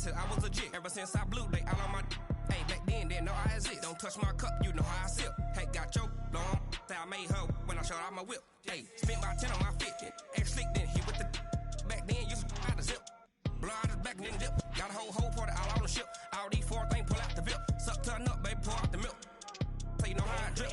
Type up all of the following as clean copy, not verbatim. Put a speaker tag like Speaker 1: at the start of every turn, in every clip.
Speaker 1: said I was legit. Ever since I blew, they all on my. Hey, back then, didn't know I exist. Don't touch my cup, you know how I sip. Hey, got your long. Say I made her when I showed out my whip. Hey, spent about 10 on my fit. Ex-slick, then hit with the. Back then, used to out the zip. Blow out his back and then dip. Got a whole party all on the ship. All these four things pull out the VIP. Suck to a nut, baby, pour out the milk. So you know how I drip.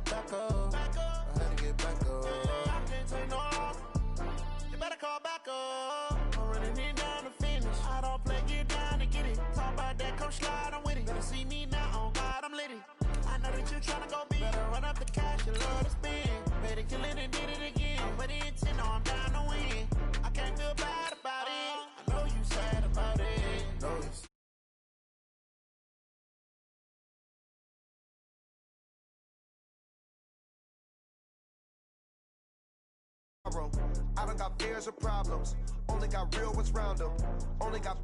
Speaker 2: Back up. I had to get back up. I can't take no loss. You better call back up. I'm running it down to finish. I don't play, get down to get it. Talk about that, come slide, I'm with it. Better see me now, on God, I'm litty. I know that you tryna go big. Better run up the cash, you love to spend. Better kill it and did it again. I'm with it 10, I'm down to win. I can't feel bad about it. I know you sad about it. Know you.
Speaker 3: I don't got fears or problems, only got real ones round them. Only got.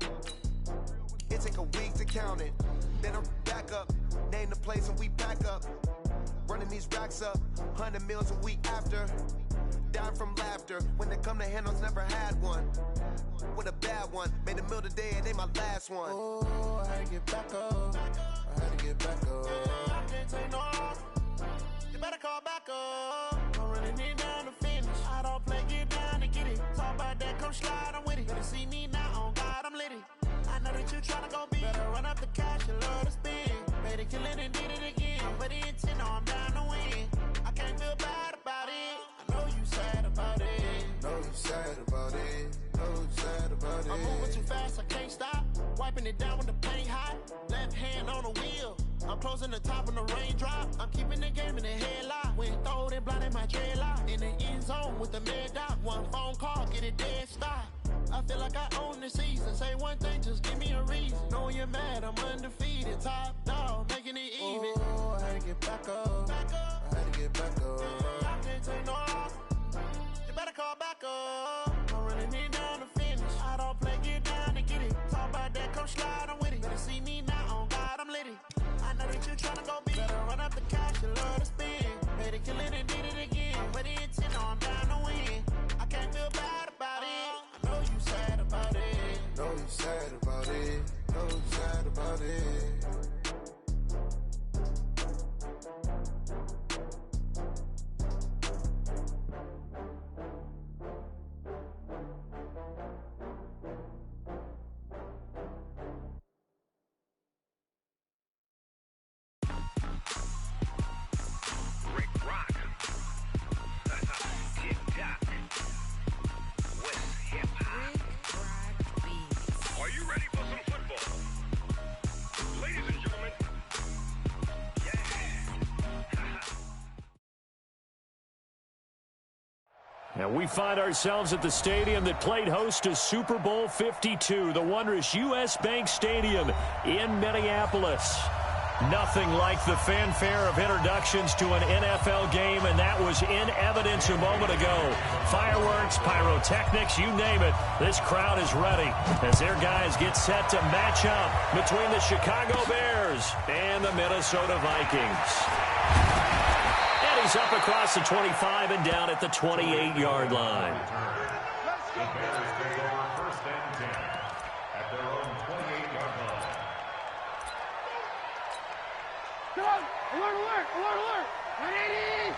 Speaker 3: It take a week to count it. Then I'm back up, name the place and we back up. Running these racks up, 100 meals a week after. Down from laughter, when they come to handles, never had one. With a bad one, made a meal today and they my last one.
Speaker 2: Oh, I had to get back up. I had to get back up. I can't take no loss. You better call back up. I'm running it down to finish. I don't play, get down to get it. Talk about that, come slide, I'm with it. Better see me now, on God, I'm litty. I know that you tryna go big. Better run up the cash, you love to spend. Better kill it and did it again. I'm with it 10, I'm down to win. I can't feel bad about it. I know you sad about it. Know you sad about it. Know you sad about it. I'm moving too fast, I can't stop. Wiping it down with the paint hot. Left hand on the wheel. I'm closing the top on the raindrop. I'm keeping the game in the headlock. When throwed and blinded my dreadlock. In the end zone with the mad dot. One phone call, get it dead stop. I feel like I own the season. Say one thing, just give me a reason. Knowing you're mad, I'm undefeated. Top dog, making it even. Oh, I had to get back up. I had to get back up. I can't take no loss. You better call back up. I'm running it down to finish. I don't play, get down to get it. Talk about that, come slide, I'm with it. Better see me now, on God, I'm litty. I know that you tryna go big. Better run up the cash, you love to spend. Better kill it and did it again. I'm with it 10, I'm down to win. I can't feel bad about it. I know you sad about it. Know you sad about it. Know you sad about it.
Speaker 4: And we find ourselves at the stadium that played host to Super Bowl 52, the wondrous U.S. Bank Stadium in Minneapolis. Nothing like the fanfare of introductions to an NFL game, and that was in evidence a moment ago. Fireworks, pyrotechnics, you name it. This crowd is ready as their guys get set to match up between the Chicago Bears and the Minnesota Vikings. And he's up across the 25 and down at the 28-yard line.
Speaker 5: The Bears take over first and 10 at their own 28-yard line.
Speaker 6: Alert, alert, alert, alert! 180!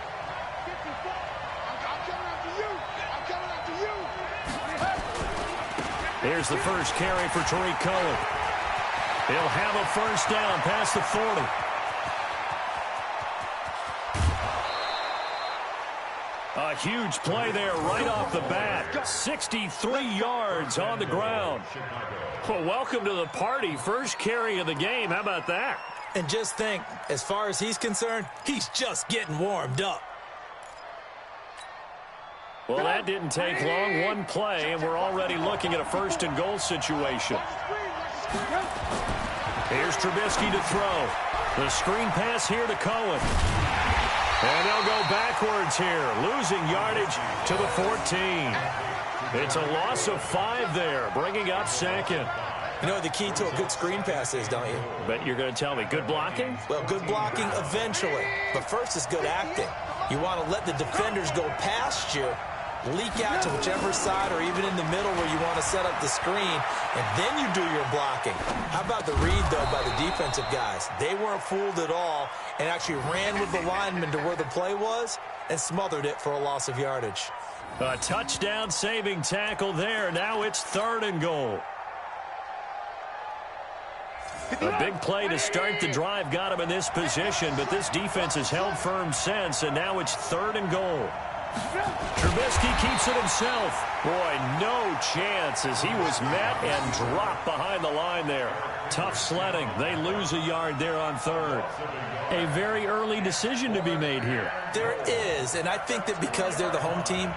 Speaker 6: Get the ball! I'm coming after you! I'm coming after you!
Speaker 4: Here's the first carry for Tariq Cohen. He'll have a first down past the 40. A huge play there right off the bat. 63 yards on the ground. Well, welcome to the party. First carry of the game. How about that?
Speaker 7: And just think, as far as he's concerned, he's just getting warmed up.
Speaker 4: Well, that didn't take long. One play, and we're already looking at a first and goal situation. Here's Trubisky to throw. The screen pass here to Cohen. And they'll go backwards here, losing yardage to the 14. It's a loss of 5 there, bringing up second.
Speaker 7: You know what the key to a good screen pass is, don't you?
Speaker 4: Bet you're going to tell me good blocking?
Speaker 7: Well, good blocking eventually. But first is good acting. You want to let the defenders go past you, leak out to whichever side or even in the middle where you want to set up the screen, and then you do your blocking. How about the read, though, by the defensive guys? They weren't fooled at all and actually ran with the lineman to where the play was and smothered it for a loss of yardage.
Speaker 4: A touchdown-saving tackle there. Now it's 3rd and goal. A big play to start the drive got him in this position, but this defense has held firm since, and now it's 3rd and goal. Trubisky keeps it himself. Boy, no chance as he was met and dropped behind the line there. Tough sledding. They lose a yard there on 3rd. A very early decision to be made here.
Speaker 7: There is, and I think that because they're the home team,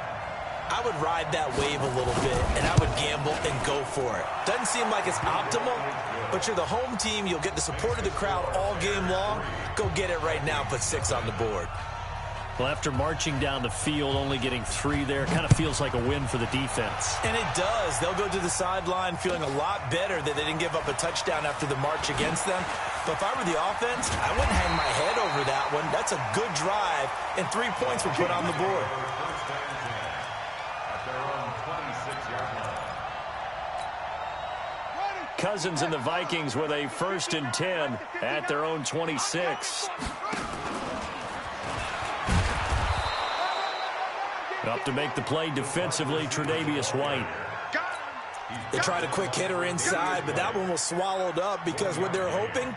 Speaker 7: I would ride that wave a little bit, and I would gamble and go for it. Doesn't seem like it's optimal, but you're the home team. You'll get the support of the crowd all game long. Go get it right now. Put 6 on the board.
Speaker 4: Well, after marching down the field, only getting 3 there, kind of feels like a win for the defense.
Speaker 7: And it does. They'll go to the sideline feeling a lot better that they didn't give up a touchdown after the march against them. But if I were the offense, I wouldn't hang my head over that one. That's a good drive, and 3 points were put on the board.
Speaker 4: Cousins and the Vikings with a 1st and 10 at their own 26. Up to make the play defensively, Tre'Davious White.
Speaker 7: They tried a quick hitter inside, but that one was swallowed up because what they're hoping,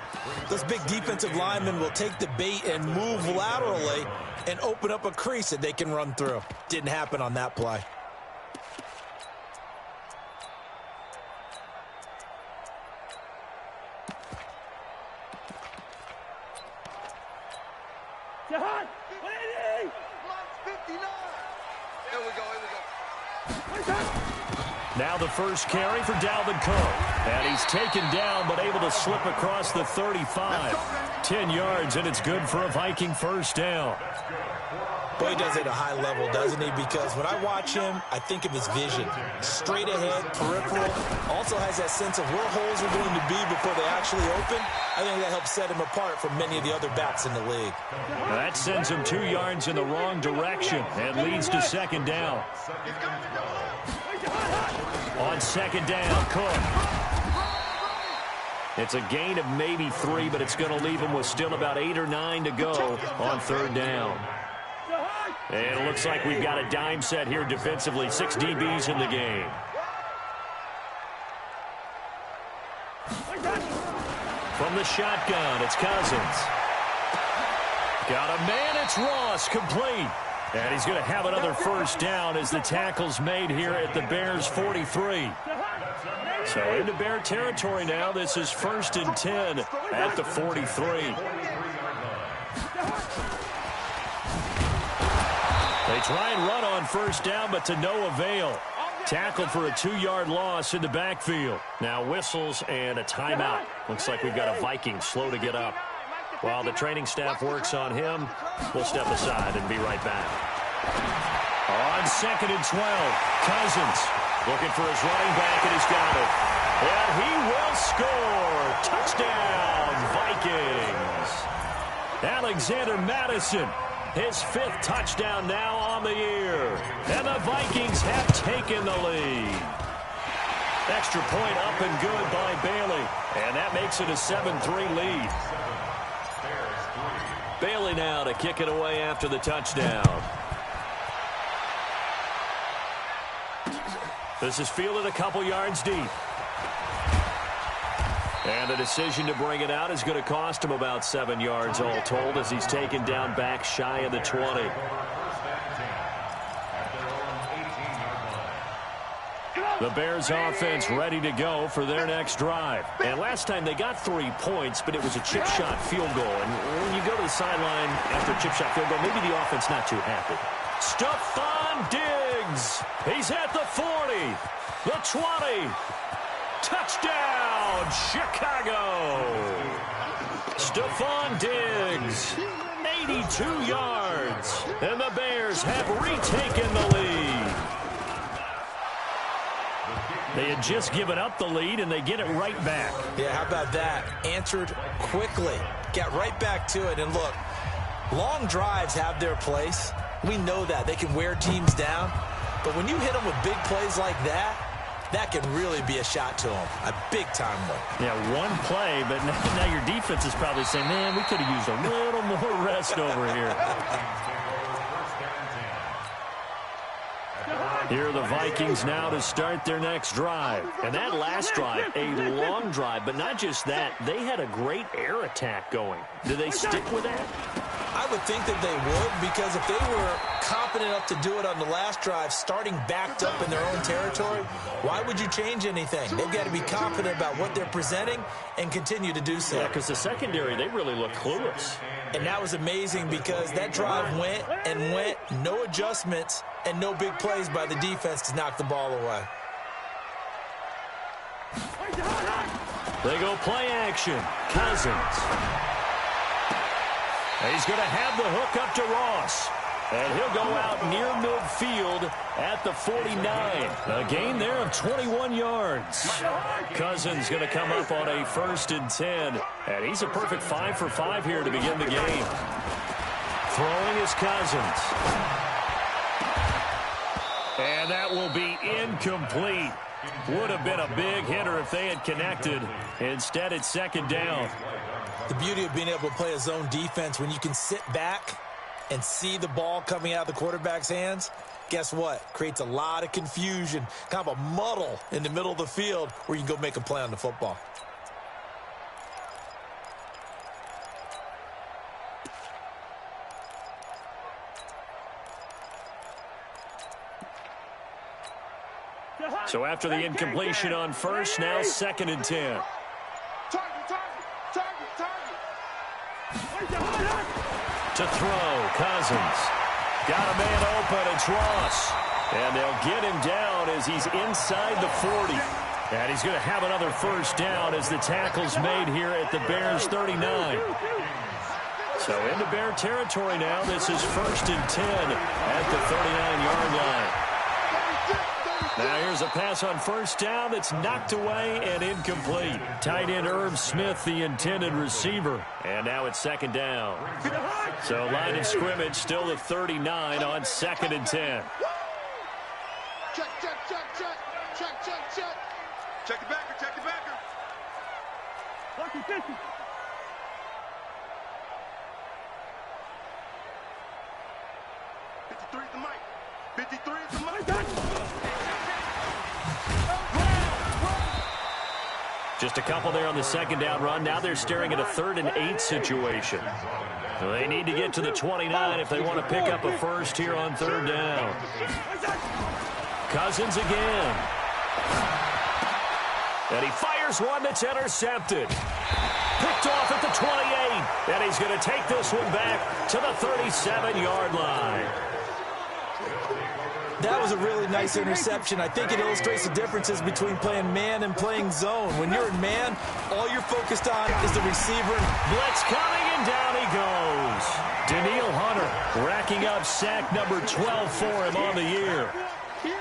Speaker 7: those big defensive linemen will take the bait and move laterally and open up a crease that they can run through. Didn't happen on that play.
Speaker 4: Now the first carry for Dalvin Cook. And he's taken down but able to slip across the 35. 10 yards, and it's good for a Viking first down.
Speaker 7: Boy, he does it at a high level, doesn't he? Because when I watch him, I think of his vision. Straight ahead, peripheral. Also has that sense of where holes are going to be before they actually open. I think that helps set him apart from many of the other backs in the league.
Speaker 4: Now that sends him 2 yards in the wrong direction and leads to 2nd down. On 2nd down, Cook. It's a gain of maybe 3, but it's going to leave him with still about 8 or 9 to go on 3rd down. And it looks like we've got a dime set here defensively. 6 DBs in the game. From the shotgun, it's Cousins. Got a man, it's Ross, complete. And he's going to have another first down as the tackle's made here at the Bears' 43. So into Bear territory now. This is 1st and 10 at the 43. They try and run on first down, but to no avail. Tackled for a 2-yard loss in the backfield. Now whistles and a timeout. Looks like we've got a Viking slow to get up. While the training staff works on him, we'll step aside and be right back. On 2nd and 12, Cousins looking for his running back, and he's got it. And he will score. Touchdown, Vikings. Alexander Madison His 5th touchdown now on the year. And the Vikings have taken the lead. Extra point up and good by Bailey. And that makes it a 7-3 lead. Bailey now to kick it away after the touchdown. This is fielded a couple yards deep. And the decision to bring it out is going to cost him about 7 yards all told as he's taken down back shy of the 20. The Bears offense ready to go for their next drive. And last time they got 3 points, but it was a chip shot field goal. And when you go to the sideline after a chip shot field goal, maybe the offense not too happy. Stephon Diggs. He's at the 40, the 20. Touchdown, Chicago. Stephon Diggs, 82 yards. And the Bears have retaken the lead. They had just given up the lead, and they get it right back.
Speaker 7: Yeah, how about that? Answered quickly. Got right back to it. And look, long drives have their place. We know that. They can wear teams down. But when you hit them with big plays like that, that can really be a shot to them. A big-time one. Yeah, one play, but now your defense is probably saying, man, we could have used a little more rest over here. Here are the Vikings now to start their next drive. And that last drive, a long drive, but not just that. They had a great air attack going. Do they stick with that?
Speaker 8: I would think that they would, because if they were competent enough to do it on the last drive, starting backed up in their own territory, why would you change anything? They've got to be confident about what they're presenting and continue to do so.
Speaker 4: Yeah, because the secondary, they really look clueless.
Speaker 8: And that was amazing because that drive went and went, no adjustments, and no big plays by the defense to knock the ball away.
Speaker 4: They go play action. Cousins. He's going to have the hook up to Ross. And he'll go out near midfield at the 49. A gain there of 21 yards. Cousins going to come up on a 1st and 10. And he's a perfect 5 for 5 here to begin the game. Throwing is Cousins. And that will be incomplete. Would have been a big hitter if they had connected. Instead, it's 2nd down.
Speaker 8: The beauty of being able to play a zone defense, when you can sit back and see the ball coming out of the quarterback's hands, guess what? Creates a lot of confusion, kind of a muddle in the middle of the field where you can go make a play on the football.
Speaker 4: So after the incompletion on 1st, now 2nd and 10. To throw, Cousins. Got a man open, it's Ross. And they'll get him down as he's inside the 40. And he's going to have another 1st down as the tackle's made here at the Bears' 39. So into Bear territory now. This is 1st and 10 at the 39-yard line. Now here's a pass on 1st down that's knocked away and incomplete. Tight end Irv Smith, the intended receiver. And now it's 2nd down. So line of scrimmage still at 39 on 2nd and 10.
Speaker 6: Check, check, check, check. Check, check, check. Check the backer, check the backer. 50. 53 at the mic. 53 at the mic.
Speaker 4: Just a couple there on the 2nd down run. Now they're staring at a 3rd and 8 situation. So they need to get to the 29 if they want to pick up a 1st here on 3rd down. Cousins again. And he fires one that's intercepted. Picked off at the 28. And he's going to take this one back to the 37-yard line.
Speaker 8: That was a really nice interception. I think it illustrates the differences between playing man and playing zone. When you're in man, all you're focused on is the receiver.
Speaker 4: Blitz coming, and down he goes. Daniil Hunter racking up sack number 12 for him on the year.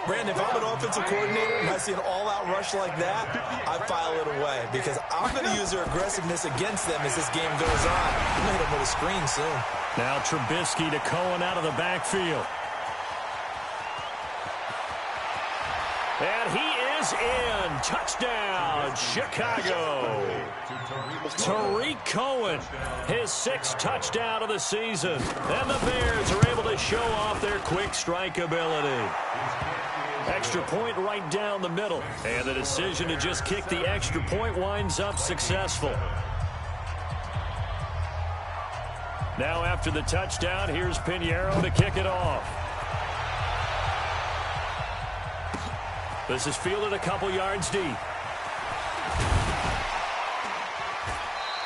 Speaker 8: Brandon, if I'm an offensive coordinator and I see an all-out rush like that, I file it away because I'm going to use their aggressiveness against them as this game goes on. I'm going to hit them with a screen soon.
Speaker 4: Now Trubisky to Cohen out of the backfield. And he is in. Touchdown, Chicago. Tariq Cohen, his 6th touchdown of the season. And the Bears are able to show off their quick strike ability. Extra point right down the middle. And the decision to just kick the extra point winds up successful. Now after the touchdown, here's Pinheiro to kick it off. This is fielded a couple yards deep.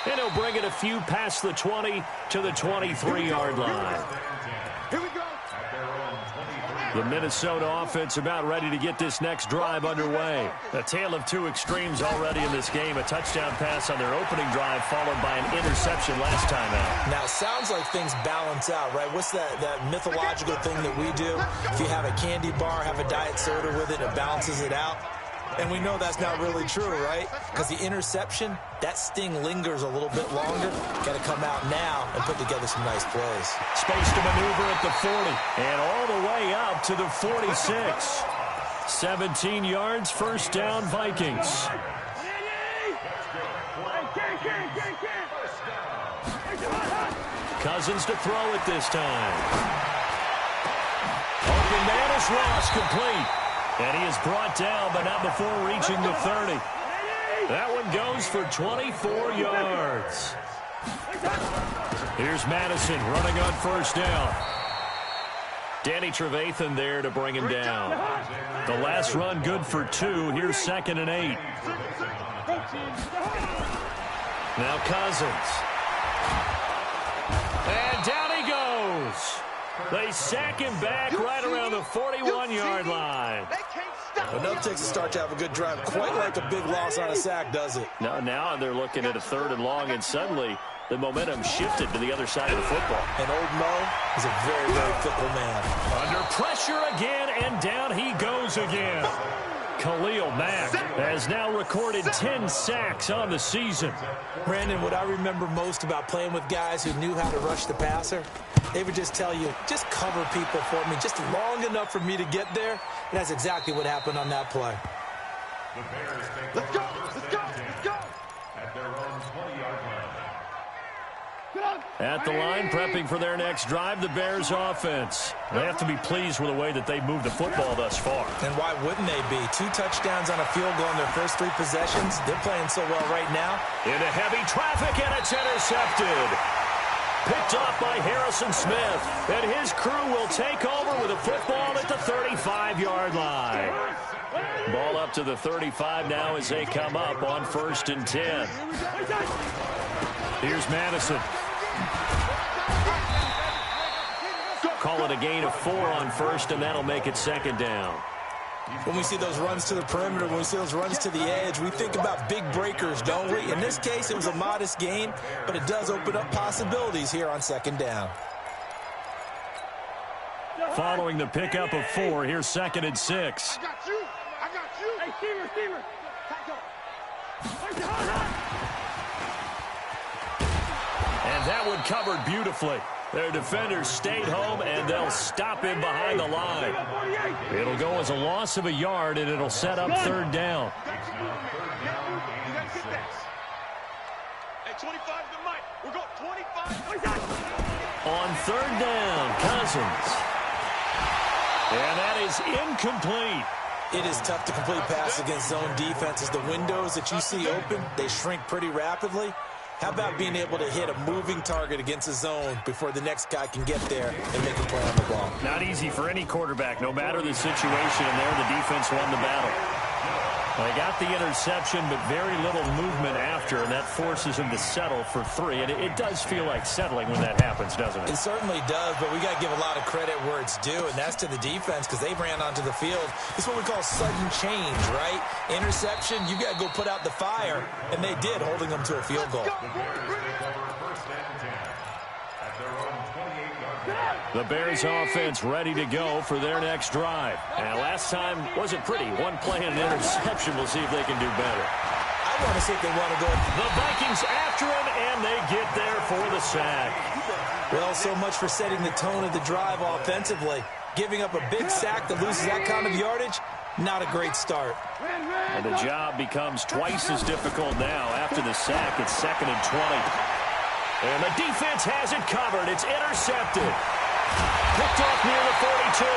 Speaker 4: And he'll bring it a few past the 20 to the 23-yard line.
Speaker 6: Here we go.
Speaker 4: The Minnesota offense about ready to get this next drive underway. A tale of two extremes already in this game. A touchdown pass on their opening drive followed by an interception last time out.
Speaker 7: Now, it sounds like things balance out, right? What's that mythological thing that we do? If you have a candy bar, have a diet soda with it, it balances it out. And we know that's not really true, right? Because the interception, that sting lingers a little bit longer. Got to come out now and put together some nice plays.
Speaker 4: Space to maneuver at the 40 and all the way up to the 46. 17 yards, first down, Vikings. Cousins to throw it this time. Open Ross complete. And he is brought down, but not before reaching the 30. That one goes for 24 yards. Here's Madison running on first down. Danny Trevathan there to bring him down. The last run good for 2. Here's 2nd and 8. Now Cousins. And down he goes. They sack him back right around the 41-yard line.
Speaker 7: Enough takes a start to have a good drive. Quite like a big loss on a sack, does it?
Speaker 4: No, now they're looking at a 3rd and long, and suddenly the momentum shifted to the other side of the football.
Speaker 7: And old Mo is a very, very fickle man.
Speaker 4: Under pressure again, and down he goes again. Khalil Mack has now recorded 10 sacks on the season.
Speaker 7: Brandon, what I remember most about playing with guys who knew how to rush the passer, they would just tell you, just cover people for me, just long enough for me to get there. And that's exactly what happened on that play.
Speaker 6: Let's go! Let's go! Let's go!
Speaker 5: At their own 20-yard line.
Speaker 4: At the line, prepping for their next drive, the Bears offense. They have to be pleased with the way that they've moved the football thus far.
Speaker 7: And why wouldn't they be? 2 touchdowns on a field goal in their first 3 possessions. They're playing so well right now.
Speaker 4: Into heavy traffic, and it's intercepted. Picked off by Harrison Smith. And his crew will take over with a football at the 35-yard line. Ball up to the 35 now as they come up on 1st and 10. Here's Madison. Call it a gain of 4 on 1st, and that'll make it 2nd down.
Speaker 7: When we see those runs to the perimeter, when we see those runs to the edge, we think about big breakers, don't we? In this case, it was a modest gain, but it does open up possibilities here on 2nd down.
Speaker 4: Following the pickup of 4, here's 2nd and 6.
Speaker 6: I got you. I got you. Hey, receiver.
Speaker 4: And that one covered beautifully. Their defenders stayed home, and they'll stop him behind the line. It'll go as a loss of a yard, and it'll set up 3rd down.
Speaker 6: Hey, 25 the mic. We're going 25.
Speaker 4: On 3rd down, Cousins. And that is incomplete.
Speaker 7: It is tough to complete pass against zone defenses. The windows that you see open, they shrink pretty rapidly. How about being able to hit a moving target against a zone before the next guy can get there and make a play on the ball?
Speaker 4: Not easy for any quarterback, no matter the situation, and there the defense won the battle. They got the interception, but very little movement after, and that forces them to settle for 3. And it does feel like settling when that happens, doesn't it?
Speaker 7: It certainly does, but we got to give a lot of credit where it's due, and that's to the defense because they ran onto the field. It's what we call sudden change, right? Interception, you got to go put out the fire, and they did, holding them to a field goal.
Speaker 4: The Bears offense ready to go for their next drive. And last time wasn't pretty. 1 play and an interception. We'll see if they can do better.
Speaker 7: I want to see if they want to go.
Speaker 4: The Vikings after him, and they get there for the sack.
Speaker 7: Well, so much for setting the tone of the drive offensively. Giving up a big sack that loses that kind of yardage, not a great start.
Speaker 4: And the job becomes twice as difficult now. After the sack, it's 2nd and 20. And the defense has it covered. It's intercepted. Picked off near the 42.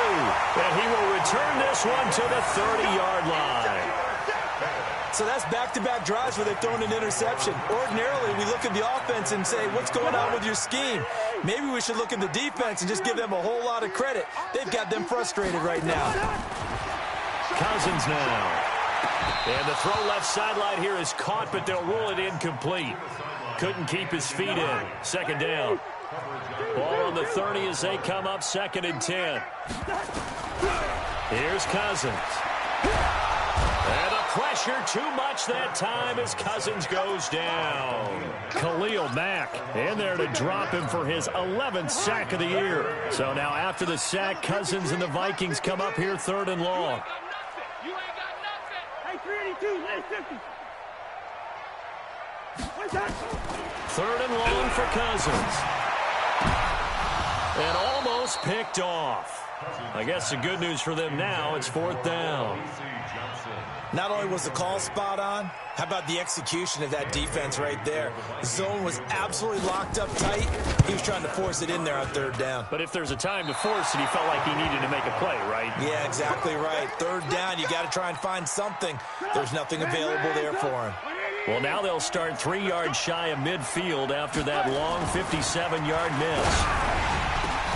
Speaker 4: And he will return this one to the 30-yard line.
Speaker 7: So that's back-to-back drives where they've thrown an interception. Ordinarily, we look at the offense and say, what's going on with your scheme? Maybe we should look at the defense and just give them a whole lot of credit. They've got them frustrated right now.
Speaker 4: Cousins now. And the throw left sideline here is caught, but they'll rule it incomplete. Couldn't keep his feet in. 2nd down. Ball on the 30 as they come up 2nd and 10. Here's Cousins. And the pressure too much that time as Cousins goes down. Khalil Mack in there to drop him for his 11th sack of the year. So now after the sack, Cousins and the Vikings come up here 3rd and long.
Speaker 6: You ain't got nothing. Hey, 382, lay 50. What's that?
Speaker 4: 3rd and long for Cousins. And almost picked off. I guess the good news for them now, it's 4th down.
Speaker 7: Not only was the call spot on, how about the execution of that defense right there? The zone was absolutely locked up tight. He was trying to force it in there on 3rd down.
Speaker 4: But if there's a time to force it, he felt like he needed to make a play, right?
Speaker 7: Yeah, exactly right. 3rd down, you got to try and find something. There's nothing available there for him.
Speaker 4: Well, now they'll start 3 yards shy of midfield after that long 57-yard miss.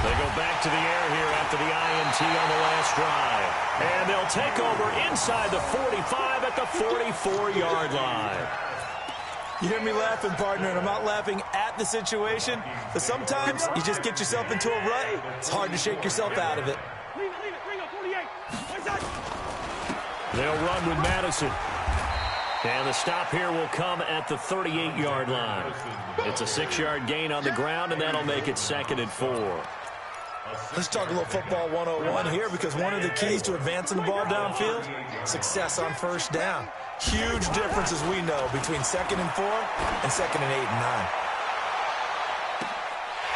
Speaker 4: They go back to the air here after the INT on the last drive. And they'll take over inside the 45 at the 44-yard line.
Speaker 7: You hear me laughing, partner, and I'm not laughing at the situation. But sometimes you just get yourself into a rut. It's hard to shake yourself out of it.
Speaker 6: Leave it, bring up 48. What's that?
Speaker 4: They'll run with Madison. And the stop here will come at the 38-yard line. It's a 6-yard gain on the ground, and that'll make it 2nd and 4.
Speaker 7: Let's talk a little football 101 here, because one of the keys to advancing the ball downfield, success on 1st down. Huge difference, as we know, between 2nd and 4 and 2nd and 8 and 9.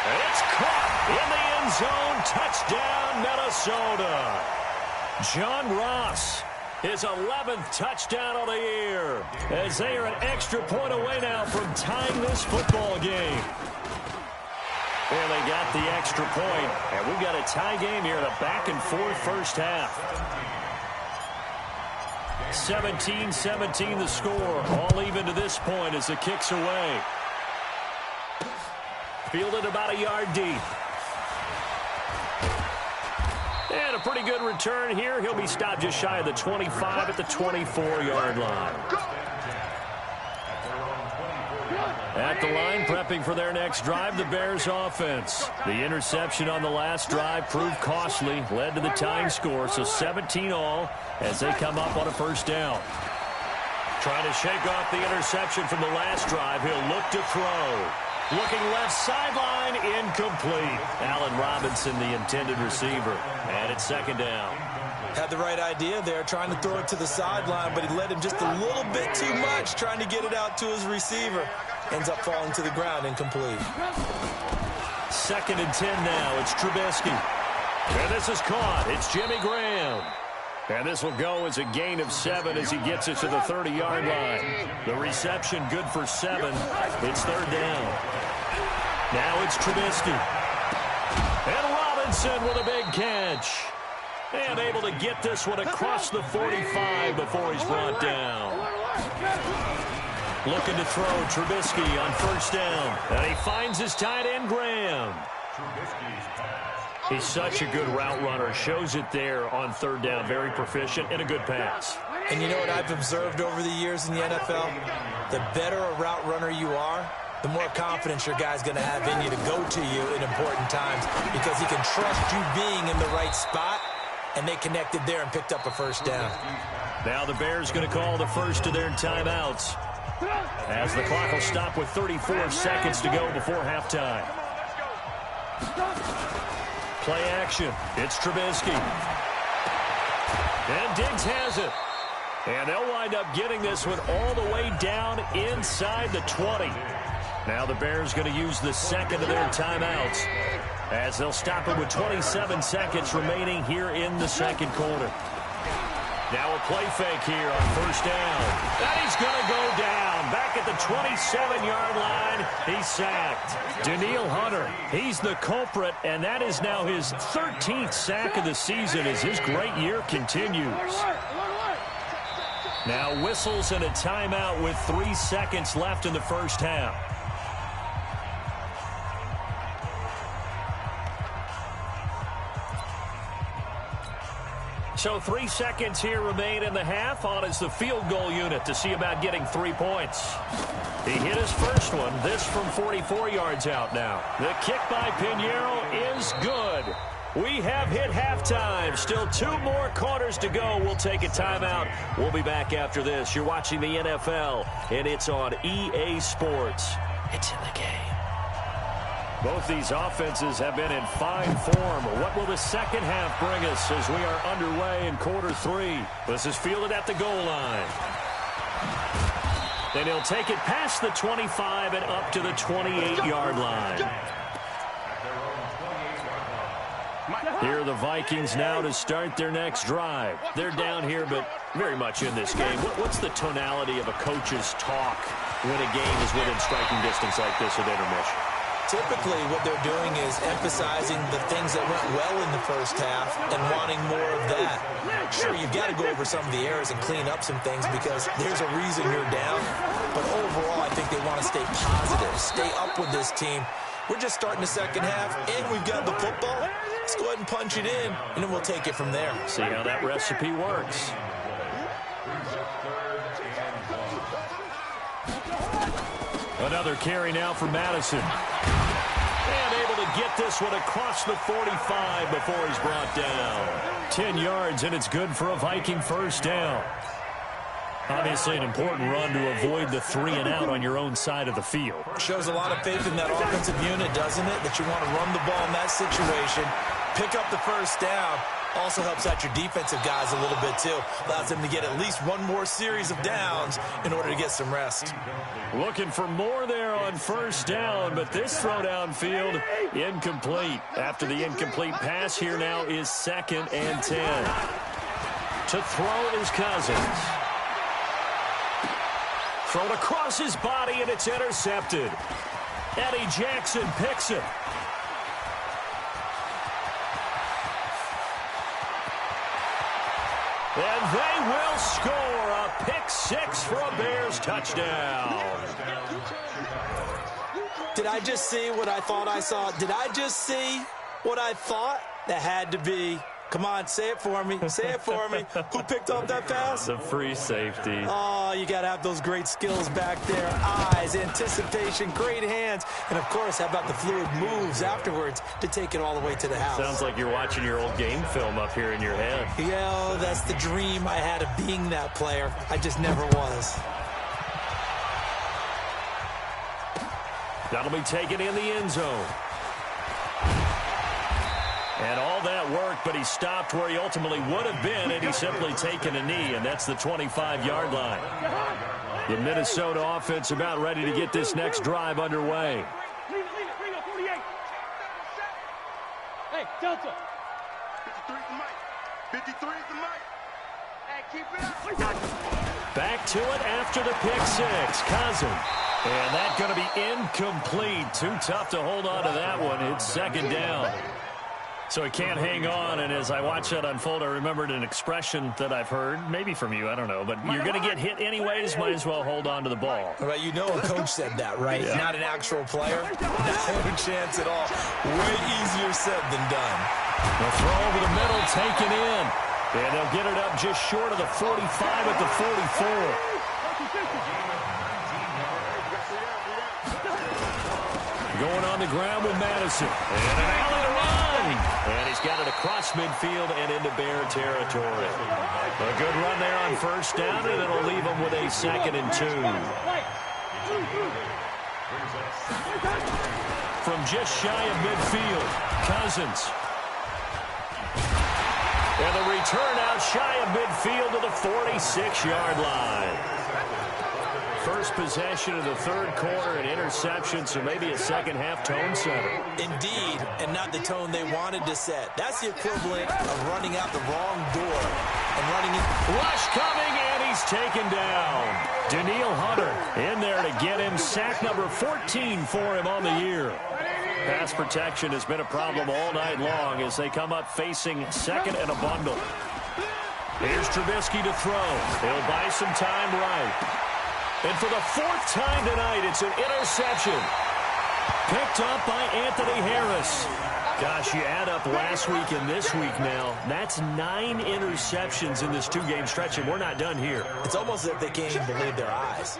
Speaker 4: And it's caught in the end zone. Touchdown, Minnesota. John Ross, his 11th touchdown of the year, as they are an extra point away now from tying this football game. Well, they got the extra point, and we've got a tie game here in a back-and-forth first half. 17-17 the score, all even to this point as the kick's away. Fielded about a yard deep. And a pretty good return here. He'll be stopped just shy of the 25 at the 24-yard line. At the line, prepping for their next drive, the Bears offense. The interception on the last drive proved costly, led to the tying score, so 17 all as they come up on a 1st down. Trying to shake off the interception from the last drive. He'll look to throw. Looking left sideline, incomplete. Allen Robinson, the intended receiver. And it's 2nd down.
Speaker 7: Had the right idea there, trying to throw it to the sideline, but he led him just a little bit too much, trying to get it out to his receiver. Ends up falling to the ground, incomplete.
Speaker 4: 2nd and 10 now. It's Trubisky. And this is caught. It's Jimmy Graham. And this will go as a gain of 7 as he gets it to the 30-yard line. The reception good for 7. It's 3rd down. Now it's Trubisky. And Robinson with a big catch. And able to get this one across the 45 before he's brought down. Looking to throw Trubisky on 1st down. And he finds his tight end, Graham. He's such a good route runner. Shows it there on 3rd down. Very proficient and a good pass.
Speaker 7: And you know what I've observed over the years in the NFL? The better a route runner you are, the more confidence your guy's going to have in you to go to you in important times, because he can trust you being in the right spot, and they connected there and picked up a 1st down.
Speaker 4: Now the Bears going to call the first of their timeouts, as the clock will stop with 34 seconds to go before halftime. Play action. It's Trubisky. And Diggs has it. And they'll wind up getting this one all the way down inside the 20. Now the Bears going to use the second of their timeouts as they'll stop it with 27 seconds remaining here in the second quarter. Now a play fake here on first down. And he's going to go down. Back at the 27-yard line, he's sacked. Danielle Hunter, he's the culprit, and that is now his 13th sack of the season as his great year continues. Now whistles and a timeout with 3 seconds left in the first half. So 3 seconds here remain in the half. On is the field goal unit to see about getting 3 points. He hit his first one. This from 44 yards out now. The kick by Pinheiro is good. We have hit halftime. Still 2 more quarters to go. We'll take a timeout. We'll be back after this. You're watching the NFL, and it's on EA Sports. It's in the game. Both these offenses have been in fine form. What will the second half bring us as we are underway in quarter 3? This is fielded at the goal line. Then he'll take it past the 25 and up to the 28-yard line. Here are the Vikings now to start their next drive. They're down here, but very much in this game. What's the tonality of a coach's talk when a game is within striking distance like this at intermission?
Speaker 7: Typically, what they're doing is emphasizing the things that went well in the first half and wanting more of that. Sure, you've got to go over some of the errors and clean up some things because there's a reason you're down. But overall, I think they want to stay positive, stay up with this team. We're just starting the second half, and we've got the football. Let's go ahead and punch it in, and then we'll take it from there.
Speaker 4: See how that recipe works. Another carry now for Madison. And able to get this one across the 45 before he's brought down. 10 yards, and it's good for a Viking first down. Obviously an important run to avoid the 3 and out on your own side of the field.
Speaker 7: Shows a lot of faith in that offensive unit, doesn't it? That you want to run the ball in that situation, pick up the first down. Also helps out your defensive guys a little bit, too. Allows them to get at least one more series of downs in order to get some rest.
Speaker 4: Looking for more there on first down, but this throw downfield incomplete. After the incomplete pass, here now is 2nd and 10. To throw is Cousins. Thrown across his body, and it's intercepted. Eddie Jackson picks it. And they will score a pick-6 for a Bears touchdown.
Speaker 7: Did I just see what I thought I saw? Did I just see what I thought? That had to be. Come on, say it for me. Say it for me. Who picked off that pass?
Speaker 4: The free safety.
Speaker 7: Oh, you got to have those great skills back there. Eyes, anticipation, great hands. And, of course, how about the fluid moves afterwards to take it all the way to the house?
Speaker 4: Sounds like you're watching your old game film up here in your head.
Speaker 7: Yeah, that's the dream I had of being that player. I just never was.
Speaker 4: That'll be taken in the end zone. And all that work, but he stopped where he ultimately would have been, and he's simply taken a knee, and that's the 25-yard line. The Minnesota offense about ready to get this next drive underway.
Speaker 6: Leave it, bring up 48. Hey, Delta. 53 is the mic. 53 is the mic. Hey, keep it up.
Speaker 4: Back to it after the pick-6. Cousins. And that's going to be incomplete. Too tough to hold on to that one. It's 2nd down. So he can't hang on, and as I watch that unfold, I remembered an expression that I've heard, maybe from you, I don't know, but you're going to get hit anyways, might as well hold on to the ball.
Speaker 7: Well, you know a coach said that, right? Yeah. Not an actual player. No chance at all. Way easier said than done.
Speaker 4: The throw over the middle, taken in. And they'll get it up just short of the 45 at the 44. Going on the ground with Madison. And an alley to run. And he's got it across midfield and into Bear territory. A good run there on first down, and it'll leave him with a 2nd and 2. From just shy of midfield, Cousins. And the return out shy of midfield to the 46-yard line. First possession of the third quarter, an interception, so maybe a second-half tone setter.
Speaker 7: Indeed, and not the tone they wanted to set. That's the equivalent of running out the wrong door and running in.
Speaker 4: Rush coming, and he's taken down. Daniil Hunter in there to get him. Sack number 14 for him on the year. Pass protection has been a problem all night long as they come up facing second and a bundle. Here's Trubisky to throw. He'll buy some time right. And for the fourth time tonight, it's an interception. Picked up by Anthony Harris. Gosh, you add up last week and this week now, that's 9 interceptions in this two-game stretch, and we're not done here.
Speaker 7: It's almost as if they can't even believe their eyes.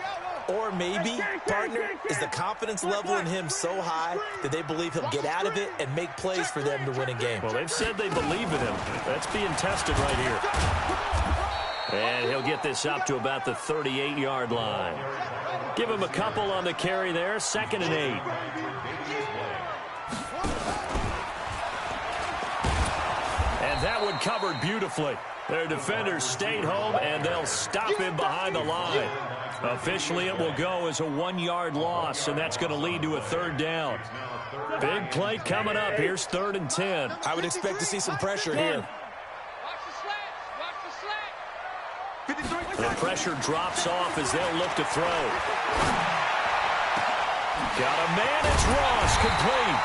Speaker 7: Or maybe, partner, is the confidence level in him so high that they believe he'll get out of it and make plays for them to win a game.
Speaker 4: Well, they've said they believe in him. That's being tested right here. And he'll get this up to about the 38-yard line. Give him a couple on the carry there, 2nd and 8. And that one covered beautifully. Their defenders stayed home, and they'll stop him behind the line. Officially, it will go as a 1-yard loss, and that's going to lead to a 3rd down. Big play coming up. Here's 3rd and 10.
Speaker 7: I would expect to see some pressure here.
Speaker 4: The pressure drops off as they'll look to throw. Got a man. It's Ross, complete.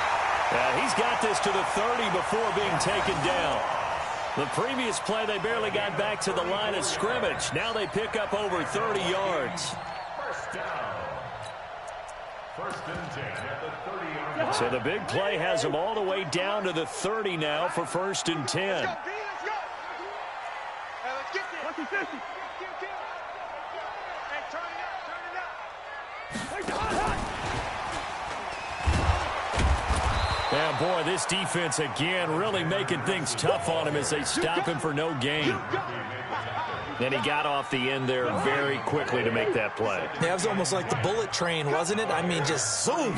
Speaker 4: He's got this to the 30 before being taken down. The previous play, they barely got back to the line of scrimmage. Now they pick up over 30 yards. So the big play has them all the way down to the 30 now for 1st and 10. Yeah, boy, this defense again really making things tough on him as they stop him for no gain. And he got off the end there very quickly to make that play.
Speaker 7: Yeah, it was almost like the bullet train, wasn't it? I mean, just zoom.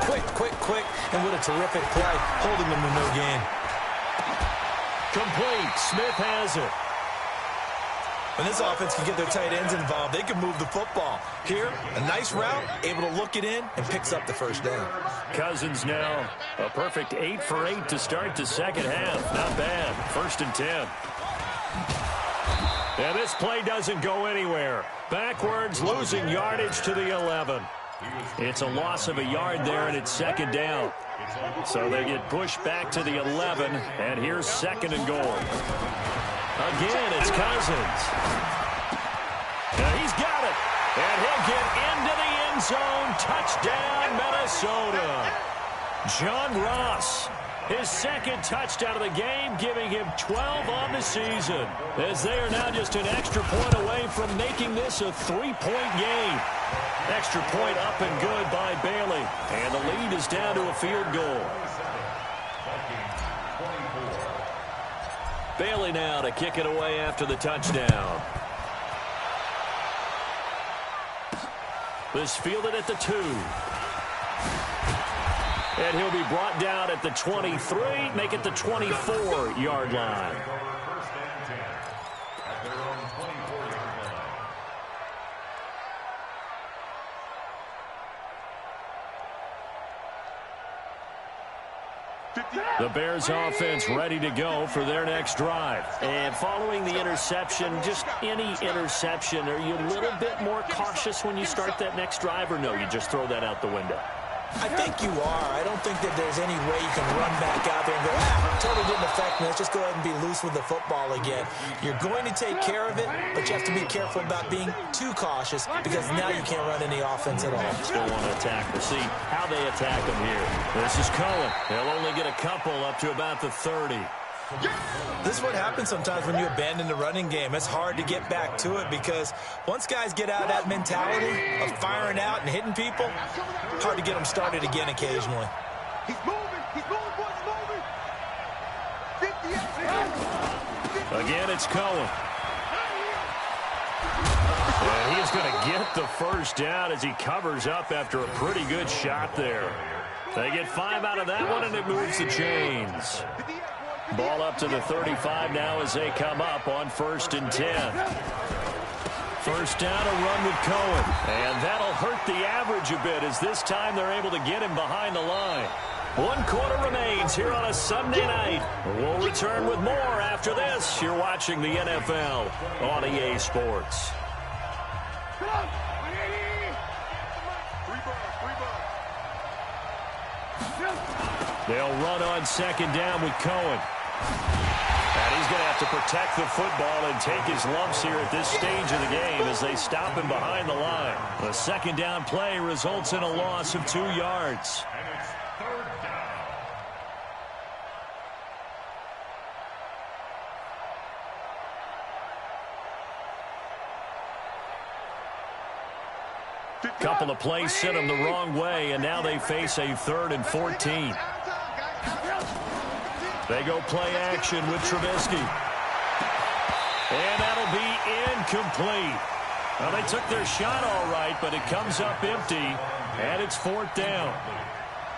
Speaker 7: Quick, quick, quick. And what a terrific play, holding them to no gain.
Speaker 4: Complete. Smith has it.
Speaker 7: When this offense can get their tight ends involved, they can move the football. Here, a nice route, able to look it in, and picks up the 1st down.
Speaker 4: Cousins now a perfect 8 for 8 to start the second half. Not bad. 1st and 10. And this play doesn't go anywhere. Backwards, losing yardage to the 11. It's a loss of a yard there, and it's 2nd down. So they get pushed back to the 11, and here's 2nd and goal. Again, it's Cousins. He's got it. And he'll get into the end zone. Touchdown, Minnesota. John Ross, his 2nd touchdown of the game, giving him 12 on the season, as they are now just an extra point away from making this a 3-point game. Extra point up and good by Bailey. And the lead is down to a field goal. Bailey now to kick it away after the touchdown. This fielded at the 2. And he'll be brought down at the 23, make it the 24-yard line. The Bears offense ready to go for their next drive. And following the interception, just any interception, are you a little bit more cautious when you start that next drive, or no, you just throw that out the window?
Speaker 7: I think you are. I don't think that there's any way you can run back out there and go, totally didn't affect me. Let's just go ahead and be loose with the football again. You're going to take care of it, but you have to be careful about being too cautious because now you can't run any offense at all.
Speaker 4: Still want to attack. We'll see how they attack them here. This is Cohen. They'll only get a couple up to about the 30.
Speaker 7: This is what happens sometimes when you abandon the running game. It's hard to get back to it because once guys get out of that mentality of firing out and hitting people, hard to get them started again occasionally.
Speaker 6: He's moving. He's moving, boys. Moving. 58.
Speaker 4: Again, it's Cohen. And he is going to get the 1st down as he covers up after a pretty good shot there. They get 5 out of that one, and it moves the chains. Ball up to the 35 now as they come up on 1st and 10. First down, a run with Cohen. And that'll hurt the average a bit as this time they're able to get him behind the line. 1 quarter remains here on a Sunday night. We'll return with more after this. You're watching the NFL on EA Sports. They'll run on second down with Cohen. And he's going to have to protect the football and take his lumps here at this stage of the game as they stop him behind the line. The second down play results in a loss of 2 yards.
Speaker 5: And it's third down.
Speaker 4: Couple of plays sent them the wrong way, and now they face a 3rd and 14. They go play action with Trubisky. And that'll be incomplete. Well, they took their shot all right, but it comes up empty, and it's 4th down.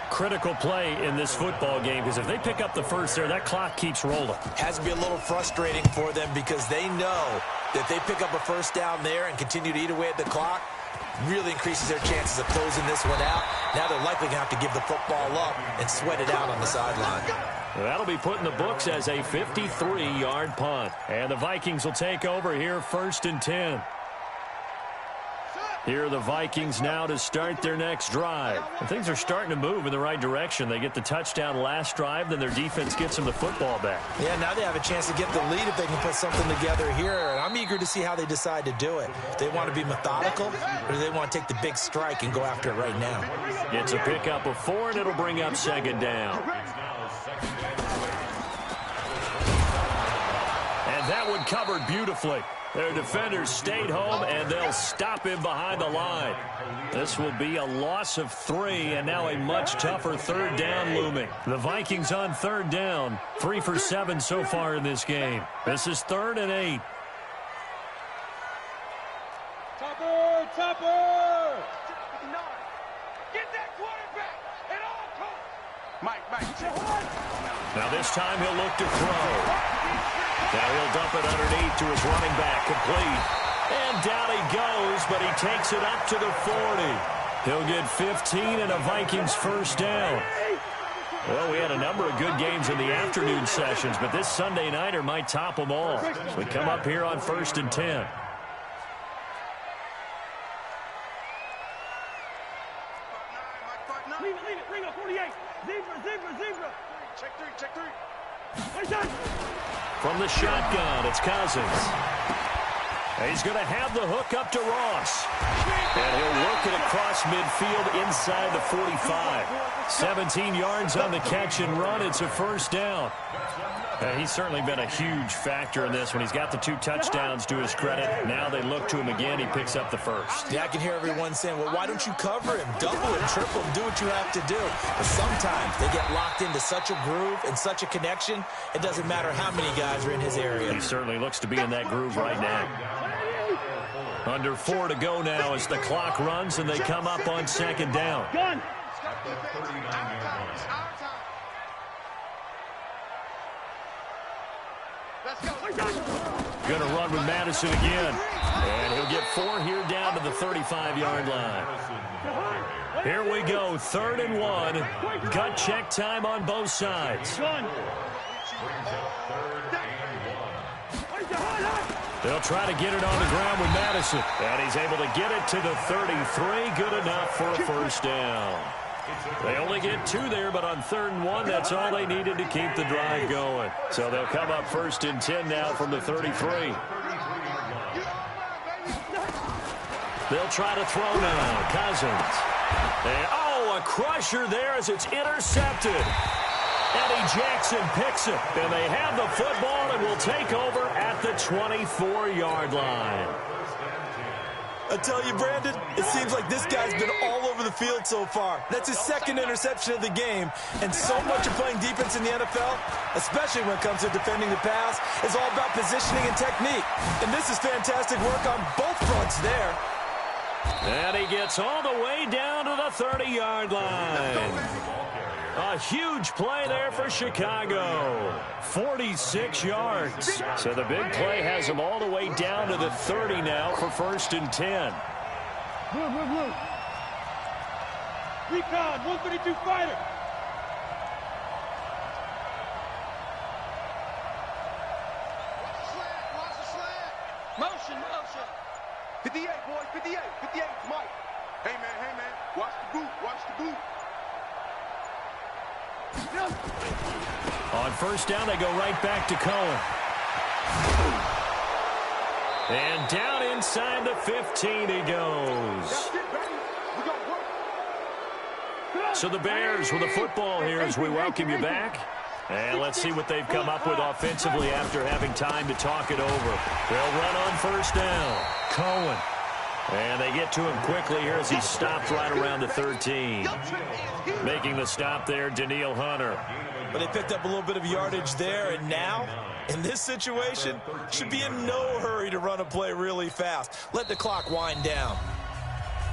Speaker 4: Critical play in this football game, because if they pick up the first there, that clock keeps rolling.
Speaker 7: Has to be a little frustrating for them because they know that they pick up a first down there and continue to eat away at the clock, really increases their chances of closing this one out. Now they're likely going to have to give the football up and sweat it out on the sideline.
Speaker 4: That'll be put in the books as a 53-yard punt. And the Vikings will take over here 1st and 10. Here are the Vikings now to start their next drive. And things are starting to move in the right direction. They get the touchdown last drive, then their defense gets them the football back.
Speaker 7: Yeah, now they have a chance to get the lead if they can put something together here. And I'm eager to see how they decide to do it. If they want to be methodical, or do they want to take the big strike and go after it right now?
Speaker 4: It's a pickup of 4, and it'll bring up 2nd down. And that one covered beautifully. Their defenders stayed home, and they'll stop him behind the line. This will be a loss of 3, and now a much tougher 3rd down looming. The Vikings on 3rd down, 3 for 7 so far in this game. This is 3rd and 8.
Speaker 6: Topper! Get that quarterback at all costs! Mike.
Speaker 4: Now this time he'll look to throw. Now he'll dump it underneath to his running back, complete. And down he goes, but he takes it up to the 40. He'll get 15 and a Vikings first down. Well, we had a number of good games in the afternoon sessions, but this Sunday nighter might top them all. So we come up here on 1st and 10.
Speaker 6: Leave it, 48. Zebra. Check three.
Speaker 4: From the shotgun, it's Cousins. And he's going to have the hook up to Ross. And he'll work it across midfield inside the 45. 17 yards on the catch and run. It's a first down. He's certainly been a huge factor in this when he's got the 2 touchdowns to his credit. Now they look to him again. He picks up the first.
Speaker 7: Yeah, I can hear everyone saying, well, why don't you cover him? Double him, triple him, do what you have to do. But sometimes they get locked into such a groove and such a connection, it doesn't matter how many guys are in his area.
Speaker 4: He certainly looks to be in that groove right now. Under 4 to go now as the clock runs and they come up on 2nd down.
Speaker 6: Gun.
Speaker 4: Going to run with Madison again. And he'll get 4 here down to the 35-yard line. Here we go, 3rd and 1. Gut check time on both sides. They'll try to get it on the ground with Madison. And he's able to get it to the 33. Good enough for a first down. They only get 2 there, but on 3rd and 1, that's all they needed to keep the drive going. So they'll come up 1st and 10 now from the 33. They'll try to throw now. Cousins. And, a crusher there as it's intercepted. Eddie Jackson picks it, and they have the football and will take over at the 24-yard line.
Speaker 7: I tell you, Brandon, it seems like this guy's been all over the field so far. That's his 2nd interception of the game. And so much of playing defense in the NFL, especially when it comes to defending the pass, is all about positioning and technique. And this is fantastic work on both fronts there.
Speaker 4: And he gets all the way down to the 30-yard line. A huge play there for Chicago. 46 yards. So the big play has them all the way down to the 30 now for 1st and 10.
Speaker 6: Blue. Recon, 132 fighter. Watch the slant. Motion. 58, boys, 58, Mike. Hey, man, watch the boot.
Speaker 4: On 1st down, they go right back to Cohen. And down inside the 15 he goes. So the Bears with the football here as we welcome you back. And let's see what they've come up with offensively after having time to talk it over. They'll run on 1st down. Cohen. And they get to him quickly here as he stopped right around the 13. Making the stop there, Daniil Hunter.
Speaker 7: But they picked up a little bit of yardage there, and now, in this situation, should be in no hurry to run a play really fast. Let the clock wind down.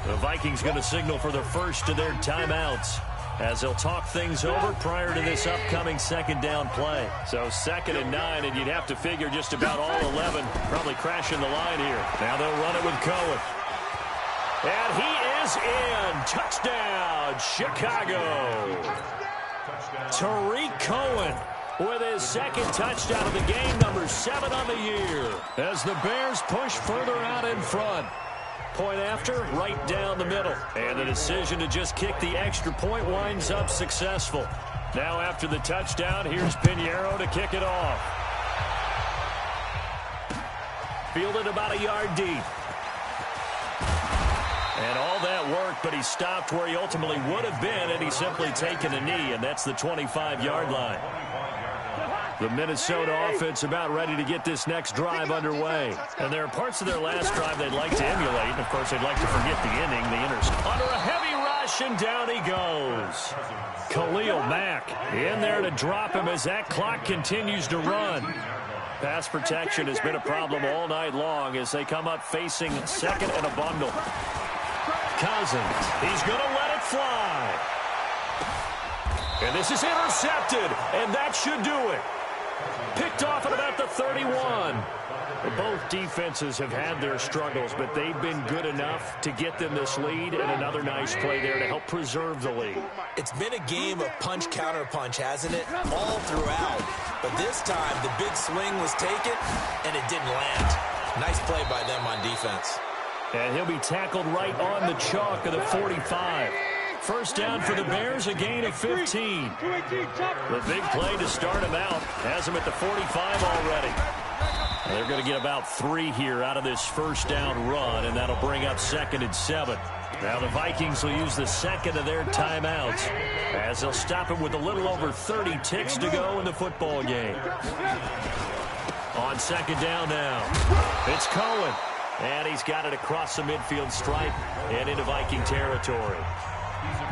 Speaker 4: The Vikings going to signal for the first of their timeouts as they'll talk things over prior to this upcoming 2nd down play. So 2nd and 9, and you'd have to figure just about all 11 probably crashing the line here. Now they'll run it with Cohen. And he is in. Touchdown, Chicago. Tariq Cohen with his 2nd touchdown of the game, number 7 on the year, as the Bears push further out in front. Point after, right down the middle. And the decision to just kick the extra point winds up successful. Now after the touchdown, here's Pinheiro to kick it off. Fielded about a yard deep. And all that worked, but he stopped where he ultimately would have been, and he's simply taken a knee, and that's the 25-yard line. The Minnesota offense about ready to get this next drive underway. And there are parts of their last drive they'd like to emulate. And, of course, they'd like to forget the ending, the interception. Under a heavy rush, and down he goes. Khalil Mack in there to drop him as that clock continues to run. Pass protection has been a problem all night long as they come up facing 2nd and a bundle. Cousins, he's going to let it fly. And this is intercepted, and that should do it. Picked off at about the 31. Both defenses have had their struggles, but they've been good enough to get them this lead, and another nice play there to help preserve the lead.
Speaker 7: It's been a game of punch-counter-punch, hasn't it? All throughout. But this time, the big swing was taken, and it didn't land. Nice play by them on defense.
Speaker 4: And he'll be tackled right on the chalk of the 45. 1st down for the Bears, a gain of 15. The big play to start him out has him at the 45 already. They're going to get about 3 here out of this 1st down run, and that'll bring up 2nd and 7. Now the Vikings will use the 2nd of their timeouts as they'll stop him with a little over 30 ticks to go in the football game. On 2nd down now, it's Cohen. And he's got it across the midfield stripe and into Viking territory.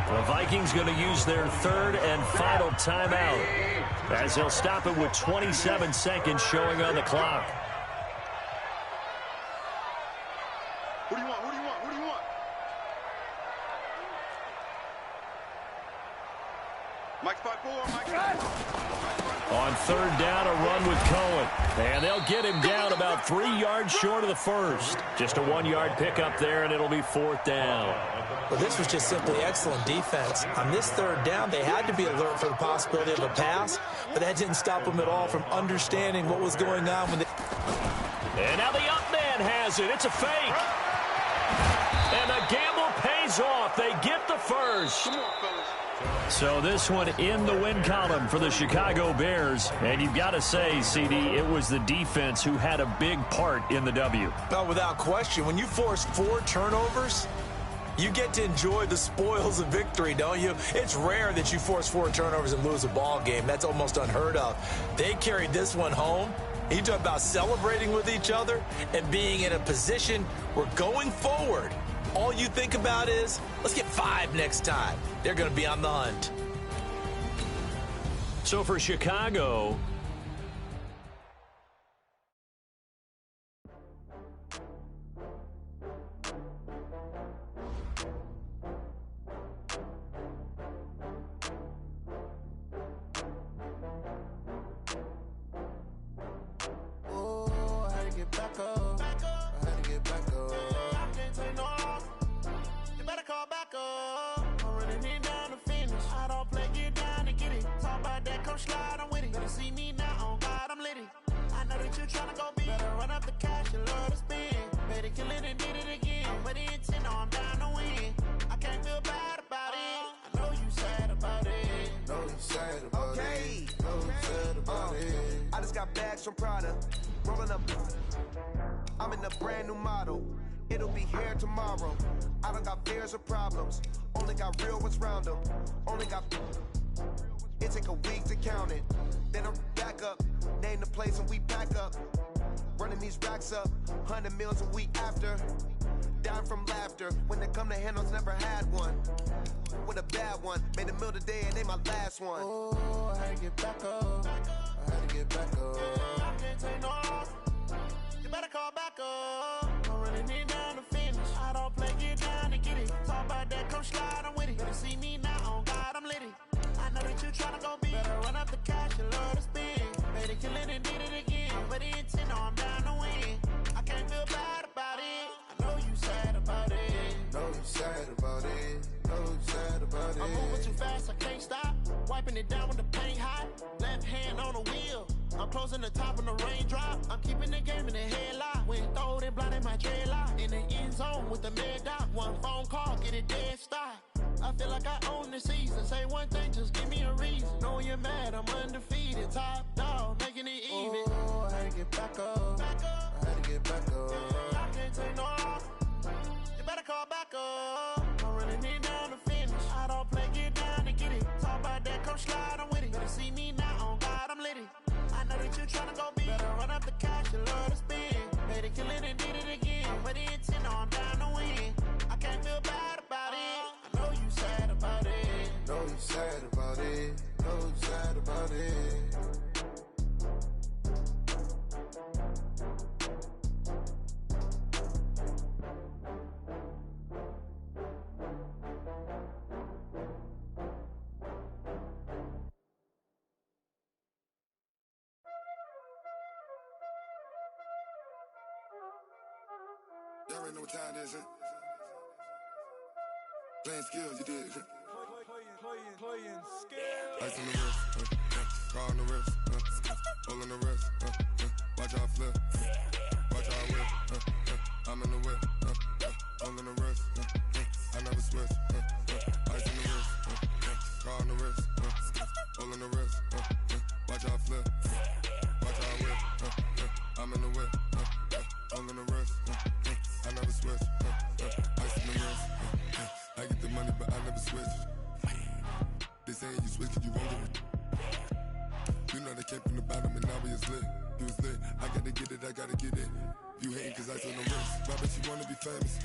Speaker 4: The Vikings going to use their 3rd and final timeout as they'll stop it with 27 seconds showing on the clock.
Speaker 6: Who do you want? Mike's 5-4,
Speaker 4: On 3rd down, a run with Cohen. And they'll get him down about 3 yards short of the 1st. Just a 1-yard pickup there, and it'll be 4th down.
Speaker 7: Well, this was just simply excellent defense. On this 3rd down, they had to be alert for the possibility of a pass, but that didn't stop them at all from understanding what was going on.
Speaker 4: And now the up man has it. It's a fake. And the gamble pays off. They get the 1st.
Speaker 6: Come on, fellas.
Speaker 4: So this one in the win column for the Chicago Bears. And you've got to say, CD, it was the defense who had a big part in the W.
Speaker 7: No, without question. When you force 4 turnovers, you get to enjoy the spoils of victory, don't you? It's rare that you force 4 turnovers and lose a ball game. That's almost unheard of. They carried this one home. You talk about celebrating with each other and being in a position where going forward, all you think about is, let's get 5 next time. They're going to be on the hunt.
Speaker 4: So for Chicago,
Speaker 2: back up. I had to get back up. I can't take no loss. You better call back up. I'm running it down to finish. I don't play, get down to get it. Talk about that, come slide, I'm with it. Better see me now, on God, I'm litty. I know that you tryna go big. Better run up the cash, you love to spend. Better kill it and did it again. With the intent, I'm down to win. I can't feel bad about it. I know you sad about it.
Speaker 3: Know you sad about it. Know you sad about it. I just got bags from Prada. Rolling up. I'm in a brand new model. It'll be here tomorrow. I don't got fears or problems. Only got real ones round them. Only got. It take a week to count it. Then I'm back up. Name the place and we pack up. Running these racks up. 100 meals a week after. Down from laughter. When they come to handles, never had one. With a bad one. Made a meal today and they my last one.
Speaker 2: Oh, I had to get back up. I had to get back up. I can't take no loss. You better call back up. I'm running it down to finish. I don't play, get down to get it. Talk about that, come slide, I'm with it. Better see me now, on God, I'm litty. I know that you tryna go big. Better run up the cash, you love to spend. Better kill it and did it again. With the intent, I'm down to win. I can't feel bad about it. I know you sad about it.
Speaker 3: Know you sad about it. Know you sad about it.
Speaker 2: I'm moving too fast, I can't stop. Wiping it down with the paint hot. Left hand on the wheel. I'm closing the top of the raindrop. I'm keeping the game in the headlock. When throwed and blinded my dreadlock. In the end zone with the mid dot. One phone call, get it dead stop. I feel like I own the season. Say one thing, just give me a reason. Knowing you're mad, I'm undefeated. Top dog, making it even.
Speaker 3: Oh, I had to get back up. I had to get back up.
Speaker 2: I can't take no loss. You better call back up. I'm running it down to finish. I don't play, get down to get it. Talk about that, come slide, I'm with it. Better see me now, on God, I'm litty. I know that you tryna go big. Better run up the cash, you love to spend. Better kill it and did it again. With the intent, I'm down to win. I can't feel bad about it. I know you sad about it.
Speaker 3: Know you sad about it. Know you sad about it.
Speaker 9: Y'all already know what time it is, huh? Playing skills, you did. Playing skills. Ice on the wrist, car on the wrist, hole on the wrist, watch out flip, watch out whip, I'm in the whip, hole on the wrist, I never switch, ice on the wrist, car on the wrist, hole on the wrist, watch out flip, watch out whip, I'm in the whip, hole on the wrist, I never switch, ice on the wrist, I get the money but I never switch. They saying you switch and you won't get it. You know they came from the bottom and now we is lit. You was lit, I gotta get it, I gotta get it. You hating cause ice on the wrist. Why bet you wanna be famous,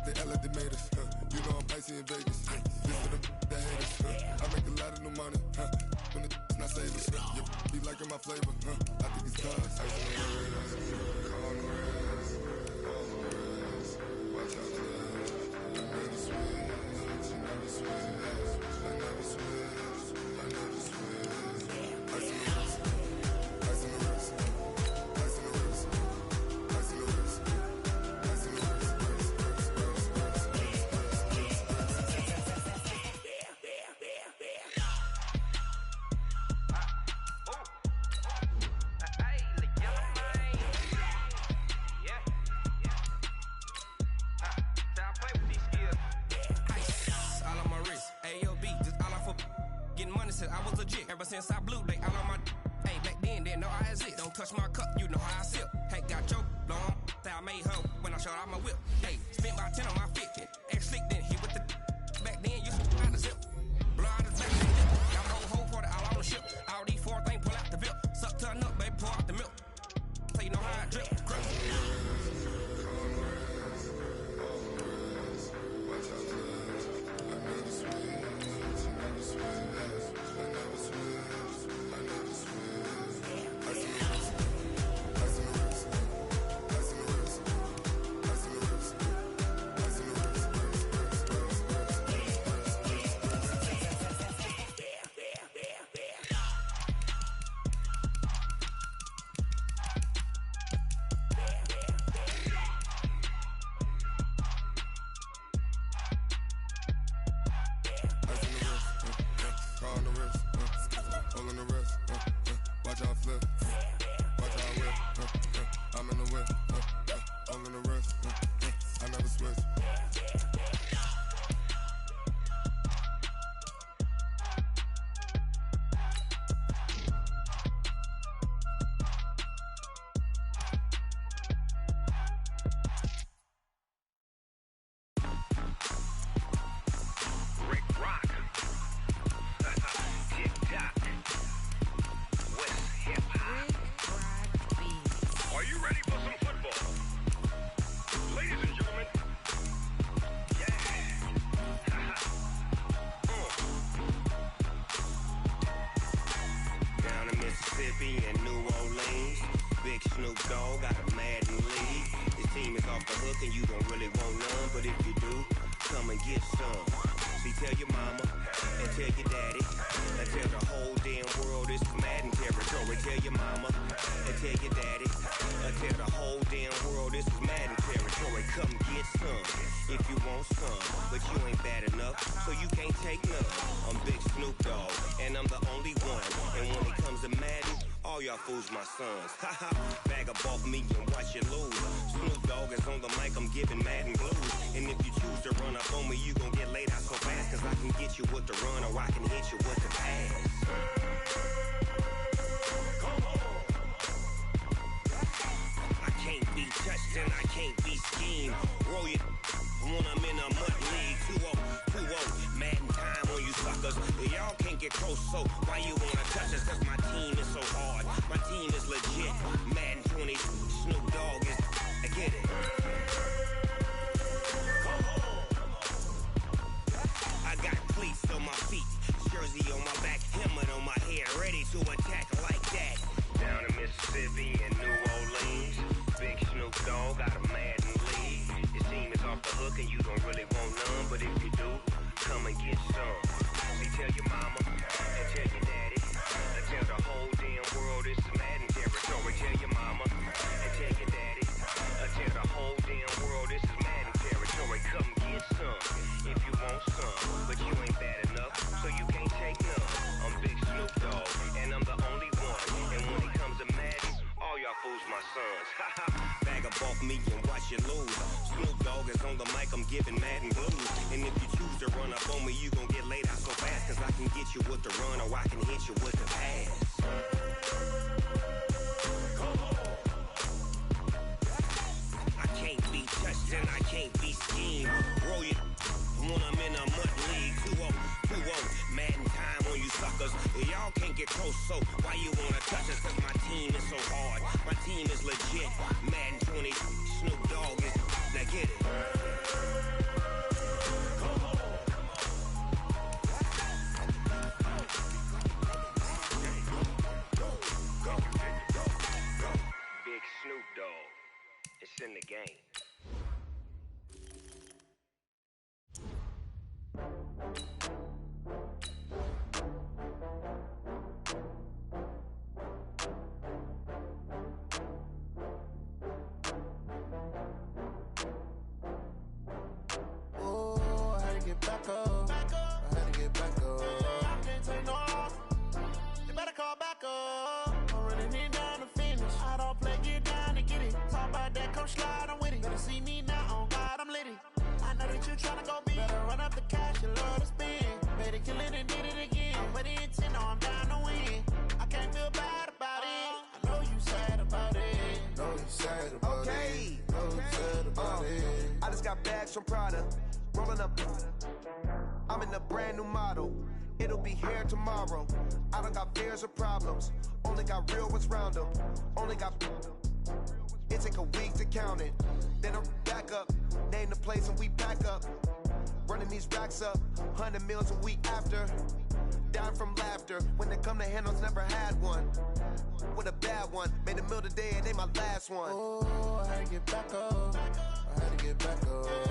Speaker 9: They act like they made us, You know I'm icy in Vegas, This for the haters, I make a lot of new money, When it's not savers, You be liking my flavor, I think it's cause ice on the wrist, on the wrist, on the wrist. Watch out, I never switch, I never switch. I never switch, I never switch. Ice in the wrist, ice in the wrist, ice in the wrist, ice in the wrist, ice in the wrist,
Speaker 1: I was legit. Ever since I blew, they all on my. Hey, back then, didn't know I exist. Don't touch my cup, you know how I sip. Hey, got your long. Say I made her when I showed out my whip. Hey, spent about 10 on my 50. Ex-slick, then hit with the. Back then, you out the zip. Blow out the back. Got my whole party all on the ship. All these four things pull out the bill. Suck to a nut, baby, pour out the milk. So you know how I drip. Crunch.
Speaker 9: Watch out flip. Watch out whip. I'm in the whip. I'm in the wrist. I never switch.
Speaker 10: My sons, bag up off me and watch you lose. Snoop Dogg is on the mic, I'm giving Madden blues. And if you choose to run up on me, you gon' get laid out so fast. Cause I can get you with the run or I can hit you with the pass. Come on. I can't be touched and I can't be schemed. Roll you when I'm in a mud league. 2-0, Madden time on you suckers. Y'all can't get close, so why you wanna touch us? Cause my team is so hard. My team is legit. Madden 20, Snoop Dogg is. I get it. Come on. I got cleats on my feet, jersey on my back, helmet on my head, ready to attack like that. Down in Mississippi and New Orleans, big Snoop Dogg got a Madden league. Your team is off the hook and you don't really want none, but if you do, come and get some. See, tell your mama and tell your daddy. Tell the whole damn world it's Madden territory. Tell your mama and tell your daddy. Tell the whole damn world this is Madden territory. Come get some if you want some, but you ain't bad enough, so you can't take none. I'm Big Snoop Dogg, and I'm the only one. And when it comes to Madden, all y'all fools my sons. Bag up off me and watch you lose. Snoop Dogg is on the mic, I'm giving Madden blues. And if you choose to run up on me, you gon' get laid out so fast. Cause I can get you with the run or I can hit you with the pass. Come on. I can't be touched and I can't be schemed. Roll you when I'm in a mud league. 2-0, Madden time on you suckers. Y'all can't get close, so why you wanna touch us? Cause my team is so hard. My team is legit. Madden 20, Snoop Dogg is. Now get it. Come on. Go. Big Snoop Dogg. It's in the game.
Speaker 2: Oh, I had to get back up. I had to get back up. I can't take no loss. You better call back up. I'm running it down to finish. I don't play, get down and get it. Talk about that, come slide, I'm with it. Better see me now, on God, I'm litty. I know that you tryna go big. Better run up the cash, you love to spend. Better kill it and did it again. But the intent, no, I'm down to win. I can't feel bad about it. I know you sad about it.
Speaker 3: Know you sad about it. Know you sad about it. I just got bags from Prada. Rolling up. I'm in a brand new model. It'll be here tomorrow. I don't got fears or problems. Only got real ones round them. Only got. It take a week to count it. Then I'm back up. Name the place and we back up. Running these racks up. 100 meals a week after. Dying from laughter. When they come to handles, never had one. With a bad one. Made a meal today and they my last one.
Speaker 2: Oh, I had to get back up. I had to get back up.